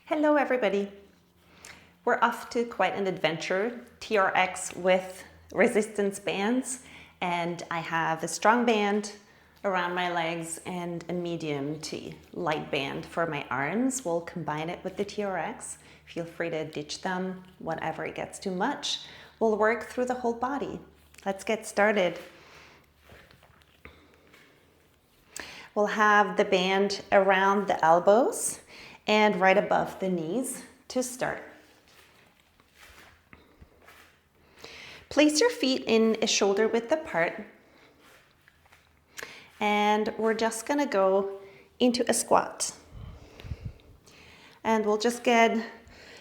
Hello everybody. We're off to quite an adventure, TRX with resistance bands, and I have a strong band around my legs and a medium to light band for my arms. We'll combine it with the TRX. Feel free to ditch them whenever it gets too much. We'll work through the whole body. Let's get started. We'll have the band around the elbows and right above the knees to start. Place your feet in a shoulder width apart, and we're just gonna go into a squat. And we'll just get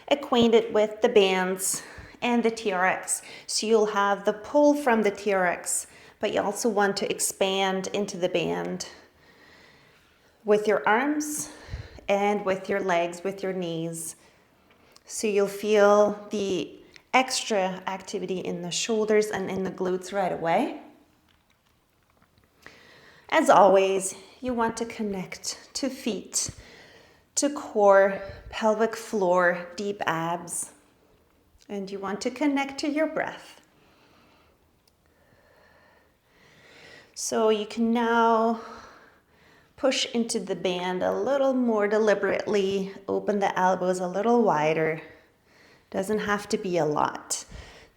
acquainted with the bands and the TRX. So you'll have the pull from the TRX, but you also want to expand into the band with your arms and with your legs, with your knees. So you'll feel the extra activity in the shoulders and in the glutes right away. As always, you want to connect to feet, to core, pelvic floor, deep abs. And you want to connect to your breath. So you can now push into the band a little more deliberately, open the elbows a little wider. Doesn't have to be a lot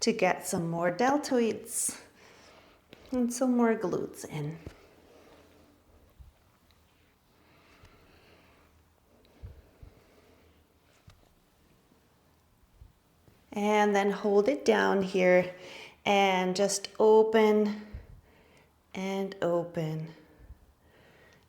to get some more deltoids and some more glutes in. And then hold it down here and just open and open.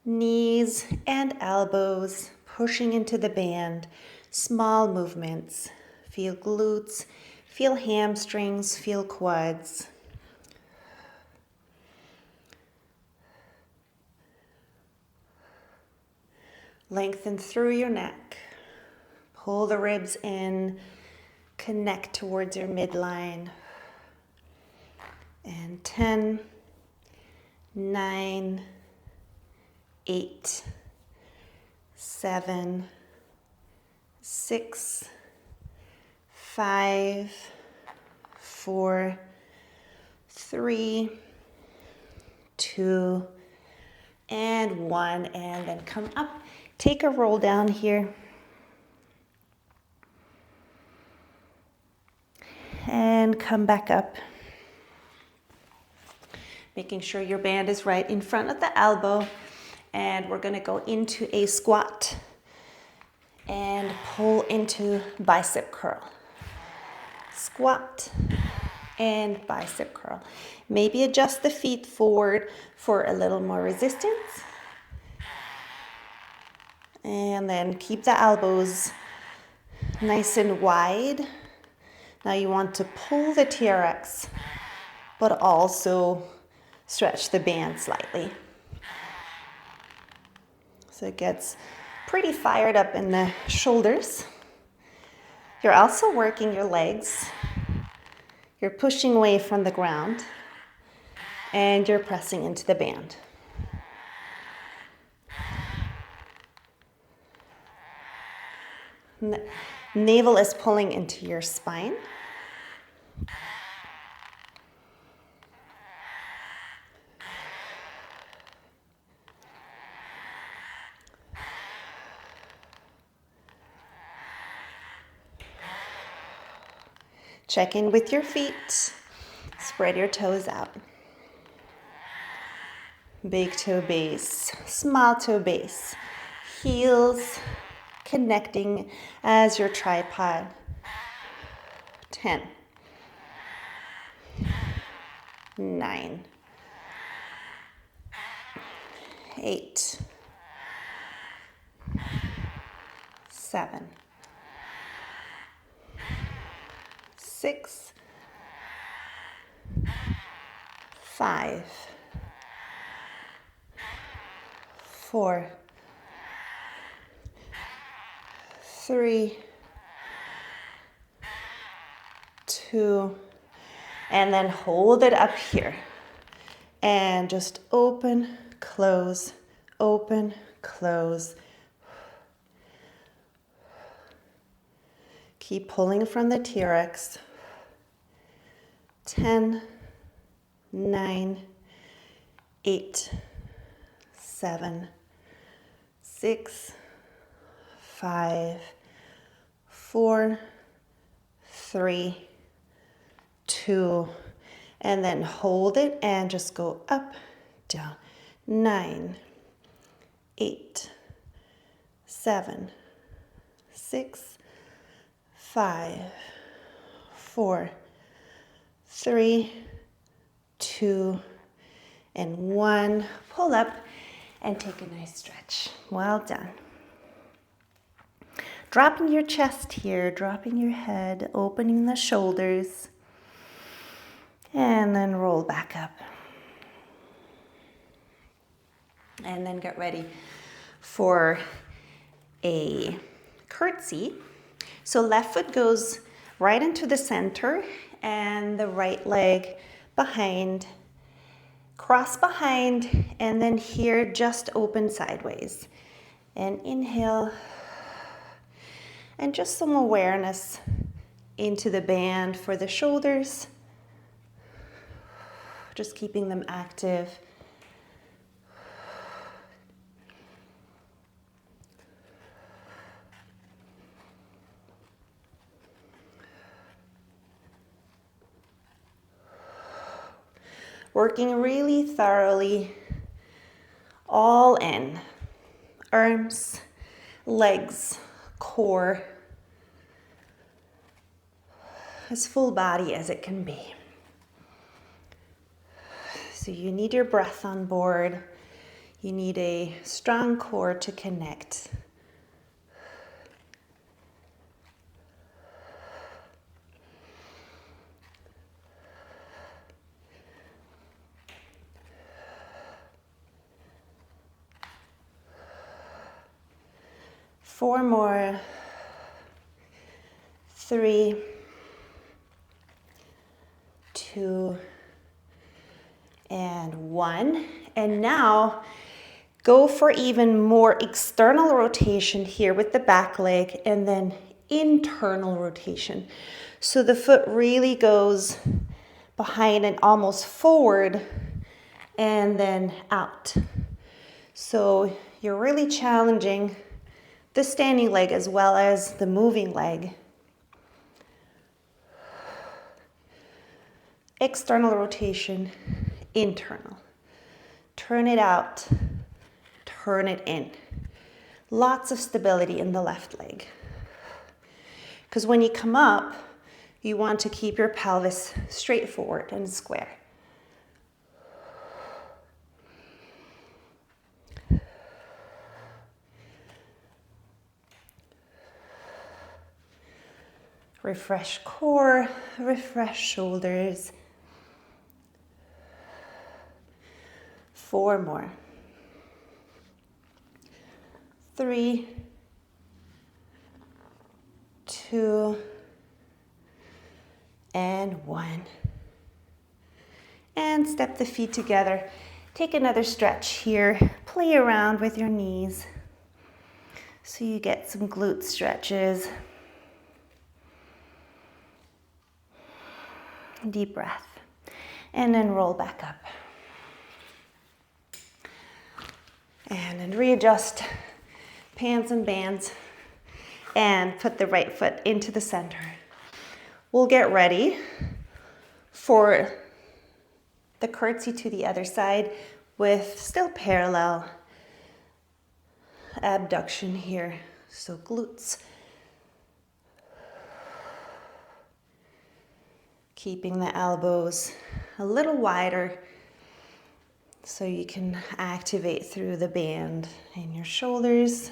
Knees and elbows pushing into the band. Small movements. Feel glutes, feel hamstrings, feel quads. Lengthen through your neck. Pull the ribs in. Connect towards your midline. And 10, 9, 8, 7, 6, 5, 4, 3, 2, and 1. And then come up. Take a roll down here. And come back up. Making sure your band is right in front of the elbow. And we're going to go into a squat and pull into bicep curl. Squat and bicep curl. Maybe adjust the feet forward for a little more resistance. And then keep the elbows nice and wide. Now you want to pull the TRX, but also stretch the band slightly. So it gets pretty fired up in the shoulders. You're also working your legs. You're pushing away from the ground and you're pressing into the band. Navel is pulling into your spine. Check in with your feet. Spread your toes out. Big toe base, small toe base. Heels connecting as your tripod. 10, 9, 8, 7, 6, 5, 4, 3, 2, and then hold it up here. And just open, close, open, close. Keep pulling from the TRX. 10, 9, 8, 7, 6, 5, 4, 3, 2, and then hold it and just go up, down. 9, 8, 7, 6, 5, 4, 3, 2, and 1. Pull up and take a nice stretch. Well done. Dropping your chest here, dropping your head, opening the shoulders, and then roll back up. And then get ready for a curtsy. So left foot goes right into the center and the right leg behind, cross behind, and then here just open sideways. And inhale, and just some awareness into the band for the shoulders, just keeping them active. Working really thoroughly, all in. Arms, legs, core, as full body as it can be. So you need your breath on board. You need a strong core to connect. Four more. 3, 2, and 1. And now go for even more external rotation here with the back leg and then internal rotation. So the foot really goes behind and almost forward and then out. So you're really challenging the standing leg as well as the moving leg. External rotation, internal. Turn it out, turn it in. Lots of stability in the left leg. Because when you come up, you want to keep your pelvis straight forward and square. Refresh core, refresh shoulders. 4 more. 3, 2, and 1. And step the feet together. Take another stretch here. Play around with your knees so you get some glute stretches. Deep breath. And then roll back up. And then readjust pants and bands and put the right foot into the center. We'll get ready for the curtsy to the other side with still parallel abduction here. So glutes. Keeping the elbows a little wider so you can activate through the band in your shoulders.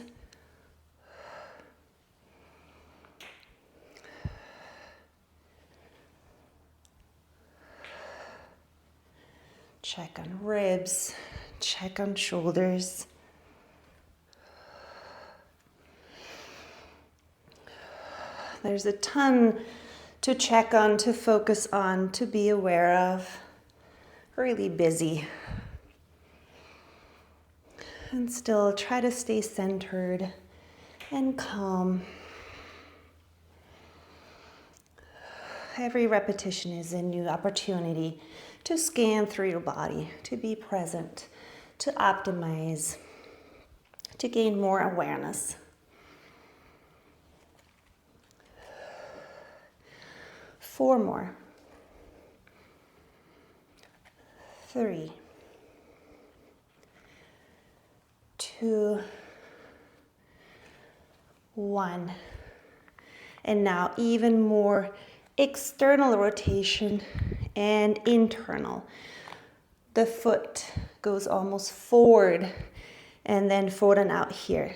Check on ribs, check on shoulders. There's a ton to check on, to focus on, to be aware of. Really busy. And still try to stay centered and calm. Every repetition is a new opportunity to scan through your body, to be present, to optimize, to gain more awareness. 4 more. 3, 2, 1. And now even more external rotation and internal. The foot goes almost forward and then forward and out here.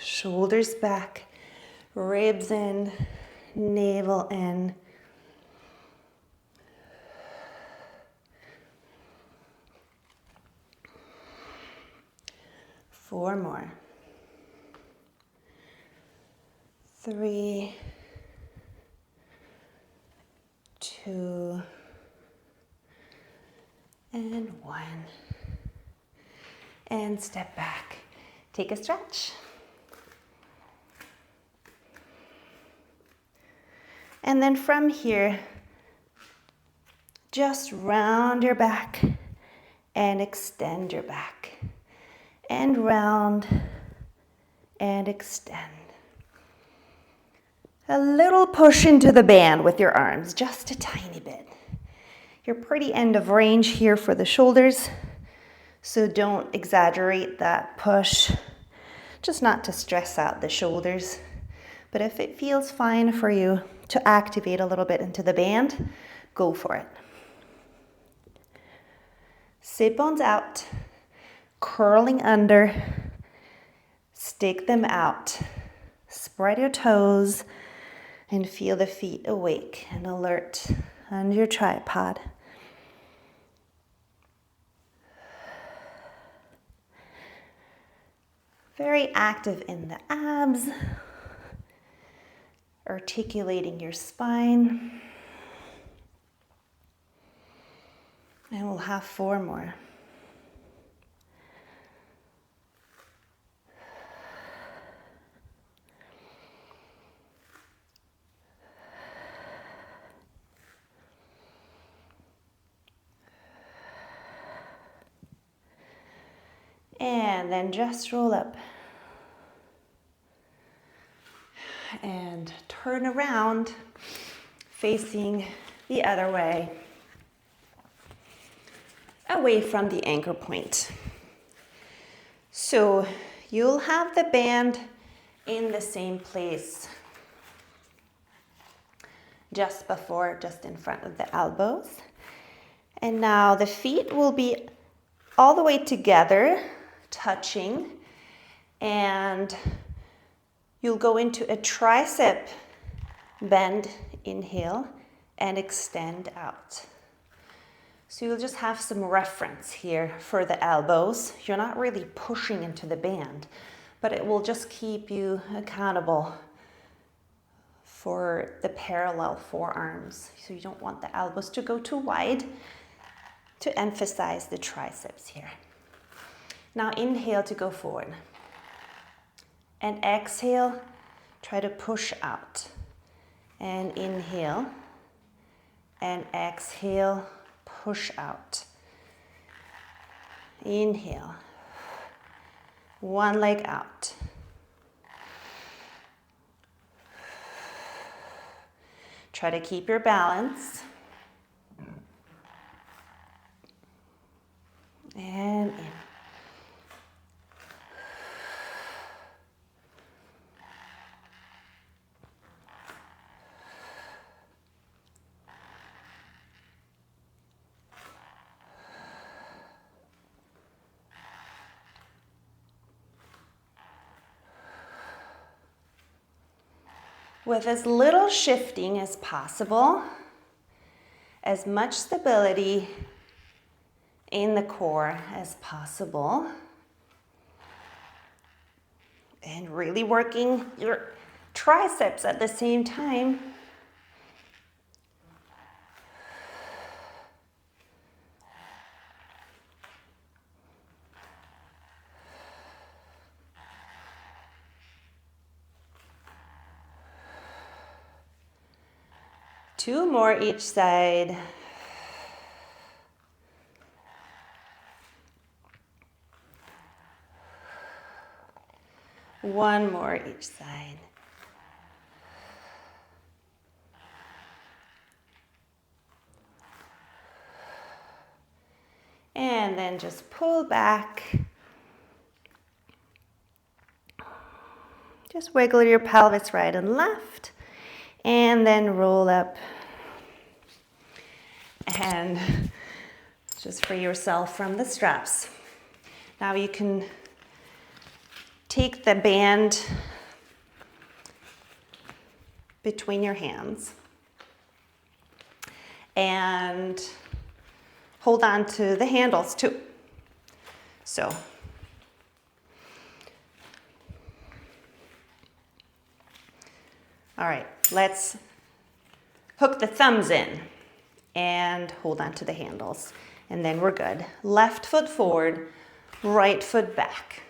Shoulders back, ribs in, navel in. Four more. 3, 2, and 1. And step back. Take a stretch. And then from here, just round your back and extend your back. And round and extend. A little push into the band with your arms, just a tiny bit. You're pretty end of range here for the shoulders, so don't exaggerate that push, just not to stress out the shoulders. But if it feels fine for you to activate a little bit into the band, go for it. Sit bones out, curling under, stick them out, spread your toes, and feel the feet awake and alert under your tripod. Very active in the abs, articulating your spine. And we'll have 4 more. And then just roll up. And turn around, facing the other way, away from the anchor point. So you'll have the band in the same place, just in front of the elbows. And now the feet will be all the way together, touching, and you'll go into a tricep bend, inhale, and extend out. So you'll just have some reference here for the elbows. You're not really pushing into the band, but it will just keep you accountable for the parallel forearms. So you don't want the elbows to go too wide, to emphasize the triceps here. Now inhale to go forward. And exhale, try to push out. And inhale. And exhale, push out. Inhale. One leg out. Try to keep your balance. And in. With as little shifting as possible, as much stability in the core as possible, and really working your triceps at the same time. Two more each side. One more each side. And then just pull back. Just wiggle your pelvis right and left. And then roll up. And just free yourself from the straps. Now you can take the band between your hands and hold on to the handles too. So, all right, let's hook the thumbs in and hold on to the handles, and then we're good. Left foot forward, right foot back.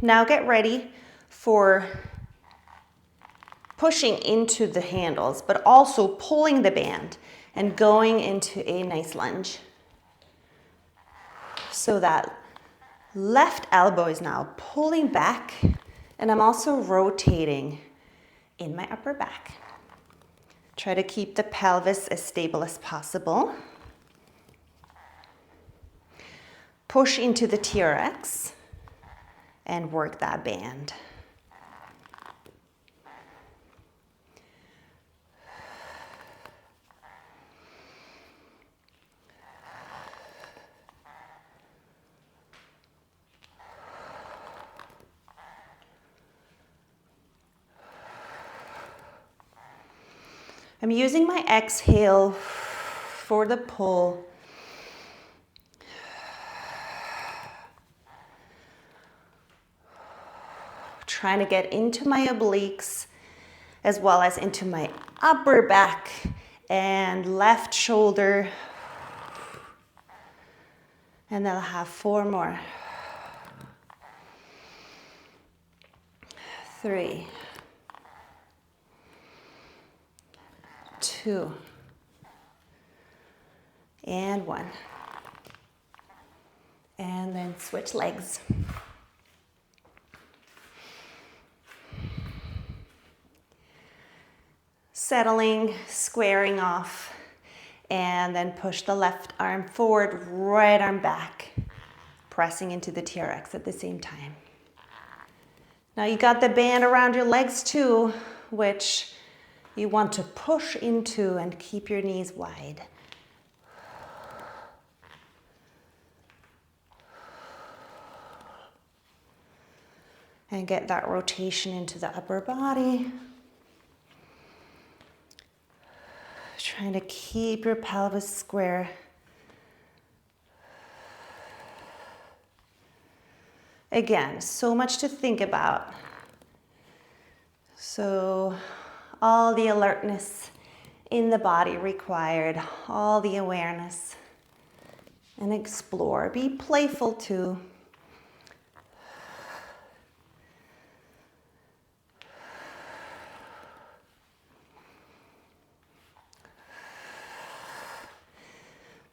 Now get ready for pushing into the handles, but also pulling the band and going into a nice lunge. So that left elbow is now pulling back, and I'm also rotating in my upper back. Try to keep the pelvis as stable as possible. Push into the TRX and work that band. I'm using my exhale for the pull. Trying to get into my obliques as well as into my upper back and left shoulder. And then I'll have 4 more. 3, 2, and 1. And then switch legs. Settling, squaring off, and then push the left arm forward, right arm back, pressing into the TRX at the same time. Now you got the band around your legs too, which you want to push into and keep your knees wide. And get that rotation into the upper body. Trying to keep your pelvis square. Again, so much to think about. So all the alertness in the body required, all the awareness. And explore. Be playful too.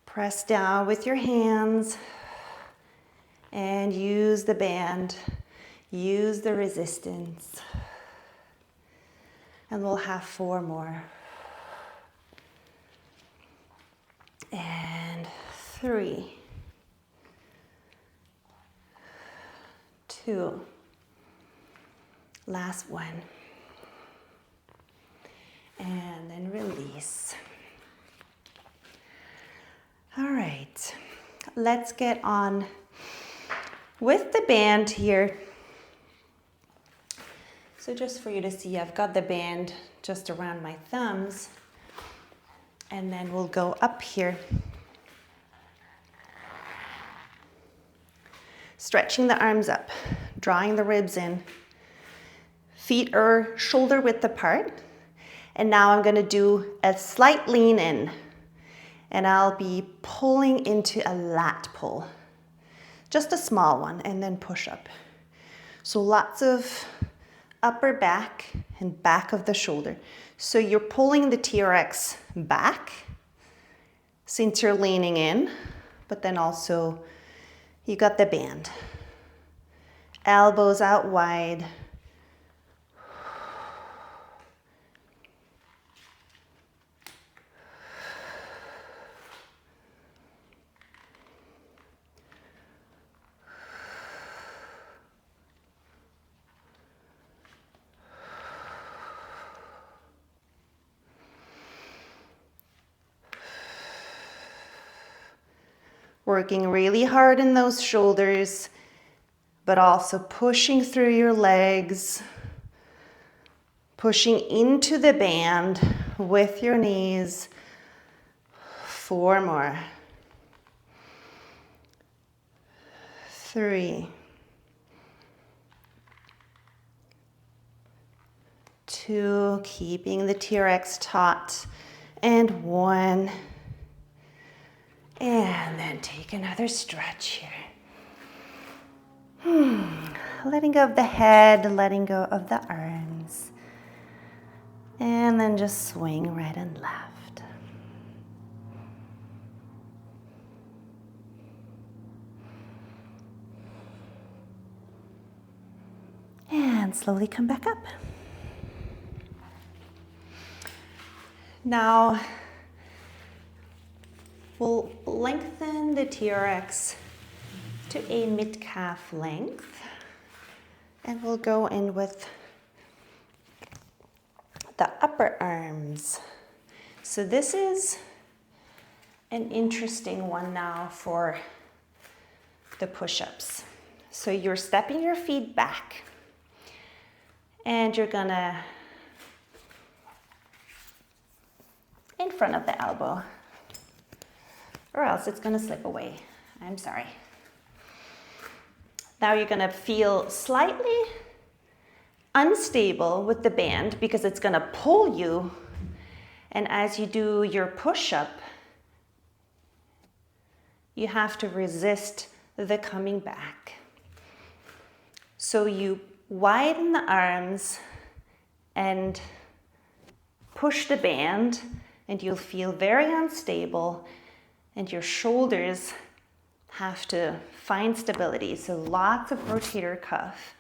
Press down with your hands and use the band, use the resistance. And we'll have 4 more. And 3, 2, last one. And then release. All right, let's get on with the band here. So just for you to see, I've got the band just around my thumbs, and then we'll go up here. Stretching the arms up, drawing the ribs in, Feet are shoulder width apart. And now I'm going to do a slight lean in. And I'll be pulling into a lat pull. Just a small one, and then push up. So lots of upper back and back of the shoulder. So you're pulling the TRX back since you're leaning in, but then also you got the band. Elbows out wide. Working really hard in those shoulders, but also pushing through your legs, pushing into the band with your knees. 4 more. 3. 2, keeping the TRX taut, and 1. And then take another stretch here. Letting go of the head, letting go of the arms. And then just swing right and left. And slowly come back up. Now, we'll lengthen the TRX to a mid-calf length. And we'll go in with the upper arms. So this is an interesting one now for the push-ups. So you're stepping your feet back. And you're gonna, in front of the elbow, or else it's gonna slip away. I'm sorry. Now you're gonna feel slightly unstable with the band because it's gonna pull you. And as you do your push-up, you have to resist the coming back. So you widen the arms and push the band, and you'll feel very unstable, and your shoulders have to find stability. So lots of rotator cuff.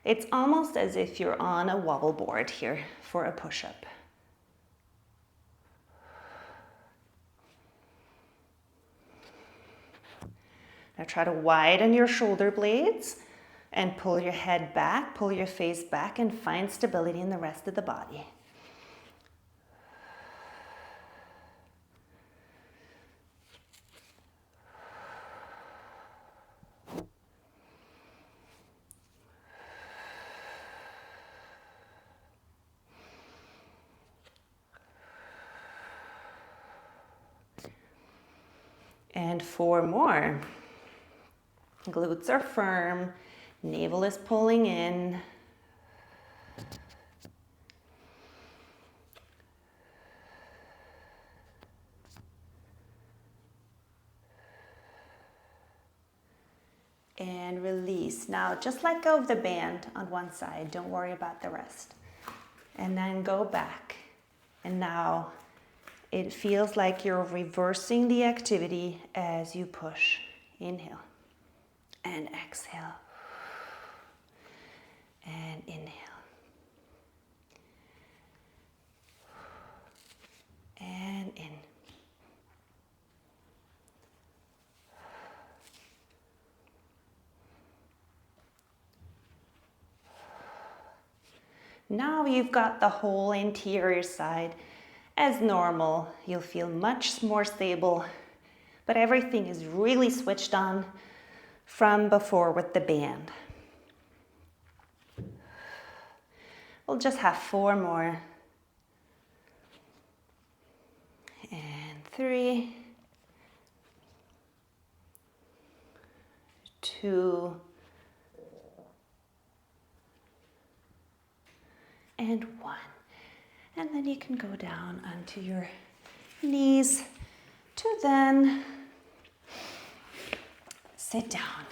It's almost as if you're on a wobble board here for a push-up. Now try to widen your shoulder blades and pull your head back, pull your face back, and find stability in the rest of the body. And 4 more. Glutes are firm, navel is pulling in. And release. Now just let go of the band on one side, don't worry about the rest. And then go back. And now it feels like you're reversing the activity as you push. Inhale. And exhale. And inhale. And in. Now you've got the whole interior side as normal. You'll feel much more stable, but everything is really switched on from before with the band. We'll just have 4 more. And 3, 2, and 1. And then you can go down onto your knees to then sit down.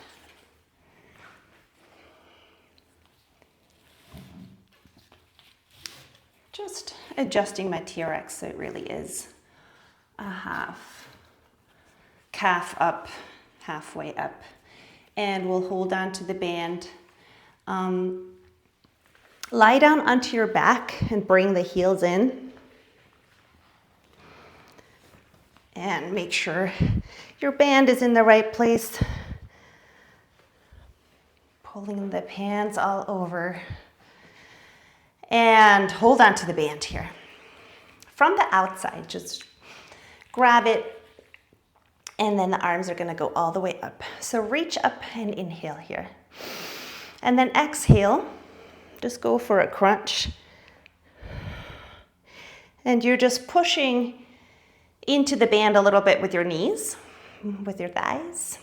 Just adjusting my TRX so it really is a half, calf up, halfway up. And we'll hold on to the band. Lie down onto your back and bring the heels in. And make sure your band is in the right place. Pulling the hands all over. And hold on to the band here. From the outside, just grab it, and then the arms are gonna go all the way up. So reach up and inhale here. And then exhale, just go for a crunch. And you're just pushing into the band a little bit with your knees, with your thighs.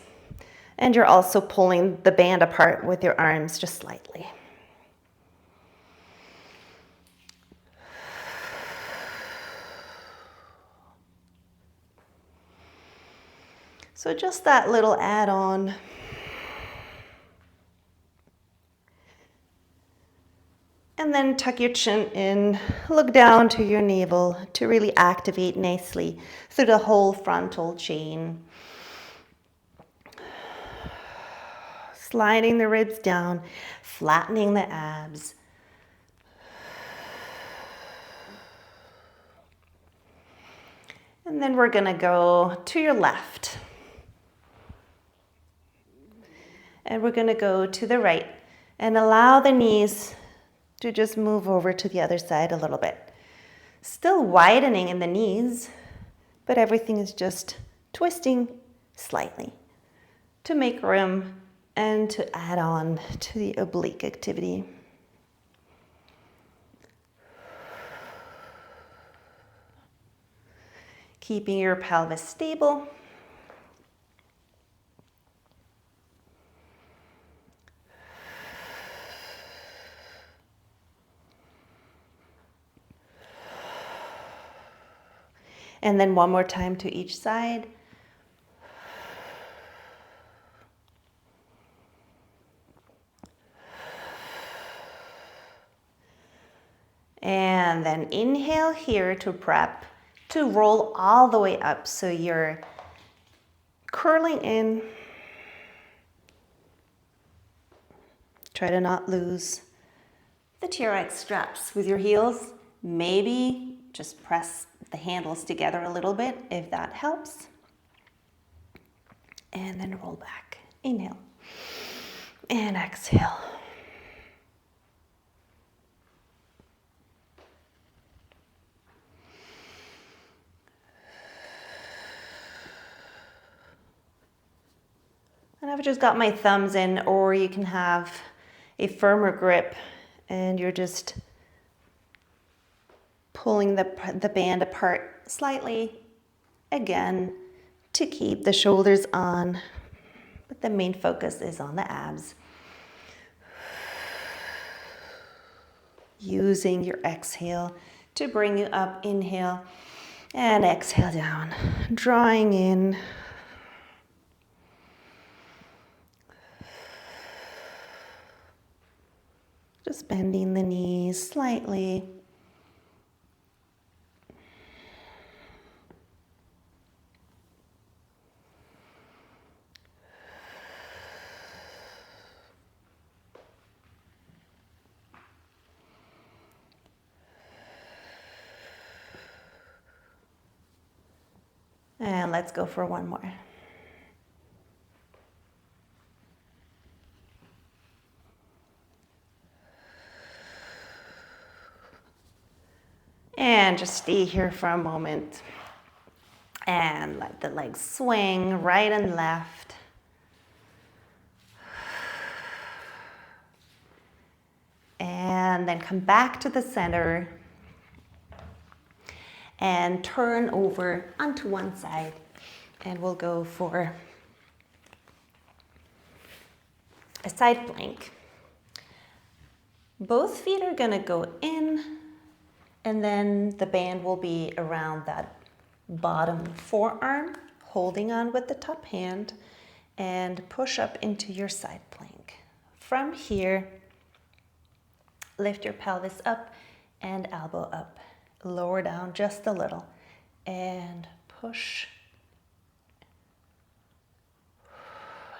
And you're also pulling the band apart with your arms just slightly. So just that little add-on. And then tuck your chin in, look down to your navel to really activate nicely through the whole frontal chain. Sliding the ribs down, flattening the abs. And then we're gonna go to your left. And we're gonna go to the right and allow the knees to just move over to the other side a little bit. Still widening in the knees, but everything is just twisting slightly to make room and to add on to the oblique activity. Keeping your pelvis stable. And then one more time to each side. And then inhale here to prep to roll all the way up. So you're curling in. Try to not lose the TRX straps with your heels. Maybe just press the handles together a little bit if that helps. And then roll back. Inhale and exhale. And I've just got my thumbs in, or you can have a firmer grip and you're just pulling the band apart slightly, again, to keep the shoulders on, but the main focus is on the abs. Using your exhale to bring you up, inhale, and exhale down, drawing in. Just bending the knees slightly. And let's go for one more. And just stay here for a moment. And let the legs swing right and left. And then come back to the center. And turn over onto one side. And we'll go for a side plank. Both feet are gonna go in, and then the band will be around that bottom forearm, holding on with the top hand, and push up into your side plank. From here, lift your pelvis up and elbow up. Lower down just a little and push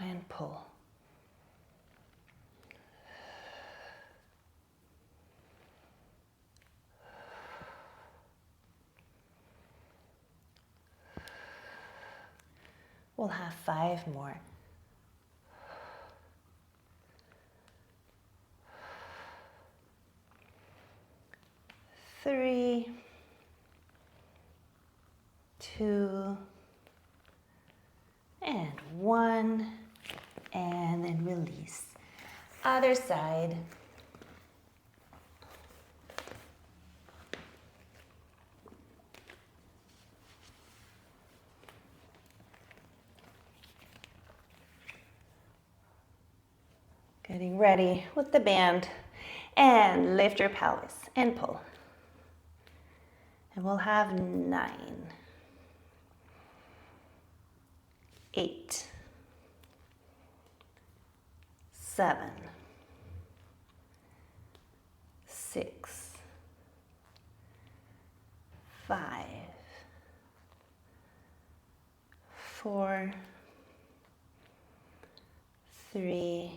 and pull. We'll have 5 more. 3, 2, and 1, and then release. Other side. Getting ready with the band, and lift your pelvis and pull. And we'll have 9, 8, 7, 6, 5, 4, 3,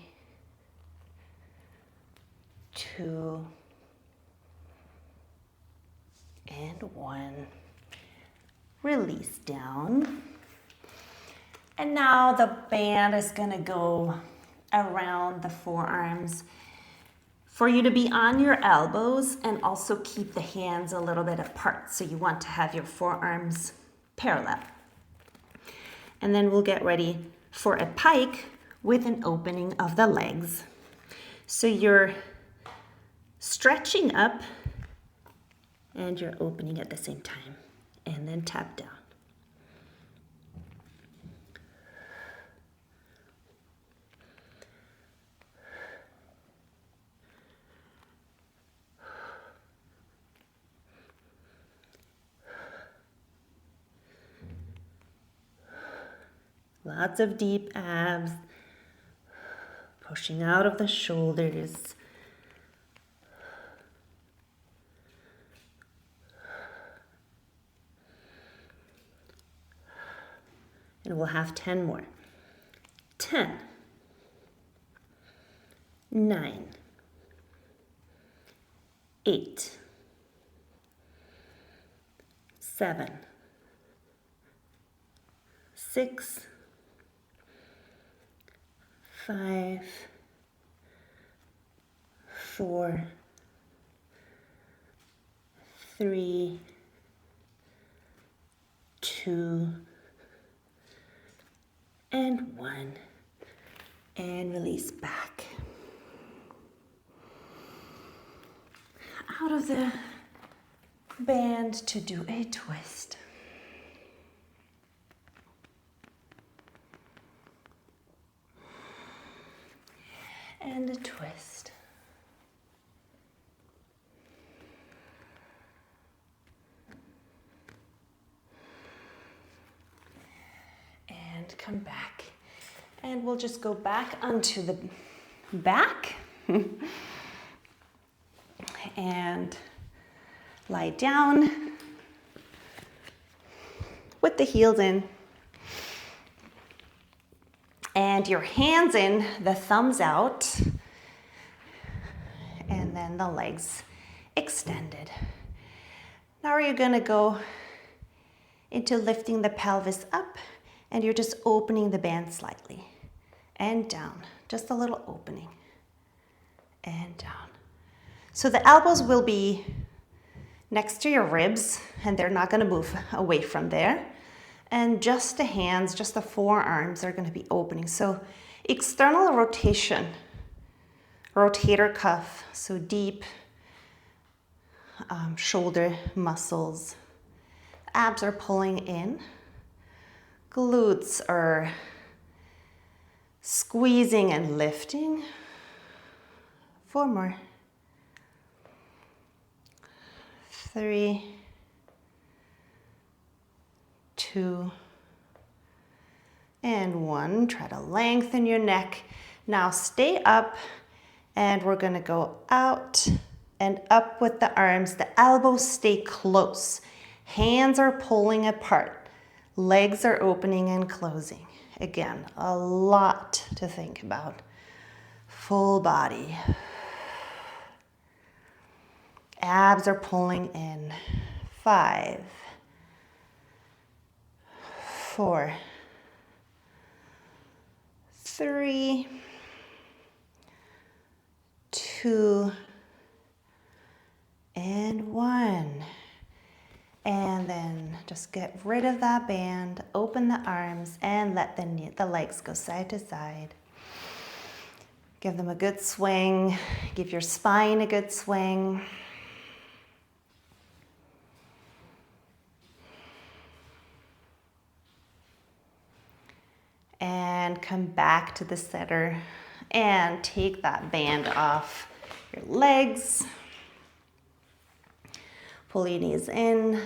2, and 1. Release down. And now the band is gonna go around the forearms for you to be on your elbows and also keep the hands a little bit apart. So you want to have your forearms parallel. And then we'll get ready for a pike with an opening of the legs. So you're stretching up and you're opening at the same time, and then tap down. Lots of deep abs, pushing out of the shoulders. And we'll have 10 more. 10, 9, 8, 7, 6, 5, 4, 3, 2, and 1, and release back. Out of the band to do a twist. And a twist. And come back. And we'll just go back onto the back. And lie down with the heels in. And your hands in, the thumbs out. And then the legs extended. Now you're gonna go into lifting the pelvis up, and you're just opening the band slightly. And down, just a little opening. And down. So the elbows will be next to your ribs, and they're not gonna move away from there. And just the hands, just the forearms are gonna be opening. So external rotation, rotator cuff, so deep shoulder muscles. Abs are pulling in. Glutes are squeezing and lifting. 4 more. 3, 2, and 1. Try to lengthen your neck. Now stay up, and we're going to go out and up with the arms. The elbows stay close. Hands are pulling apart. Legs are opening and closing. Again, a lot to think about. Full body. Abs are pulling in. 5, 4, 3, 2, and 1. And then just get rid of that band, open the arms, and let the legs go side to side. Give them a good swing. Give your spine a good swing. And come back to the center and take that band off your legs. Pull your knees in.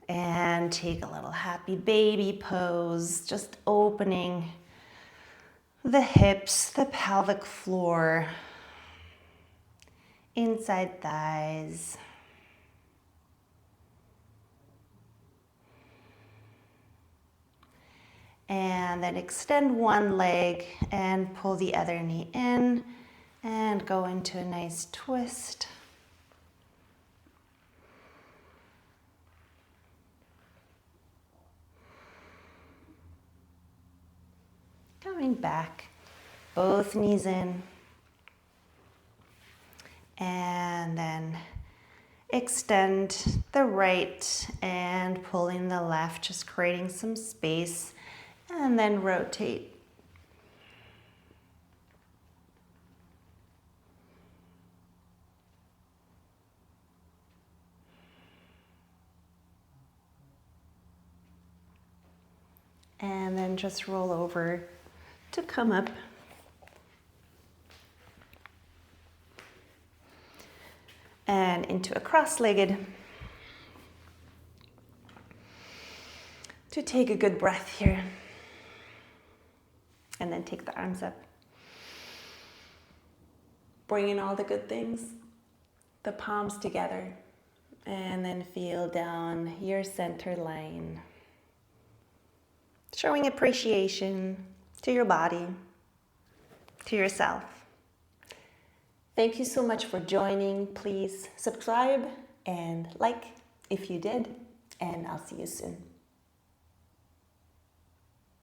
And take a little happy baby pose, just opening the hips, the pelvic floor, inside thighs. And then extend one leg and pull the other knee in and go into a nice twist. Coming back, both knees in. And then extend the right and pulling the left, just creating some space. And then rotate. And then just roll over to come up. And into a cross-legged. To take a good breath here. And then take the arms up. Bring in all the good things. The palms together. And then feel down your center line. Showing appreciation to your body, to yourself. Thank you so much for joining. Please subscribe and like if you did. And I'll see you soon.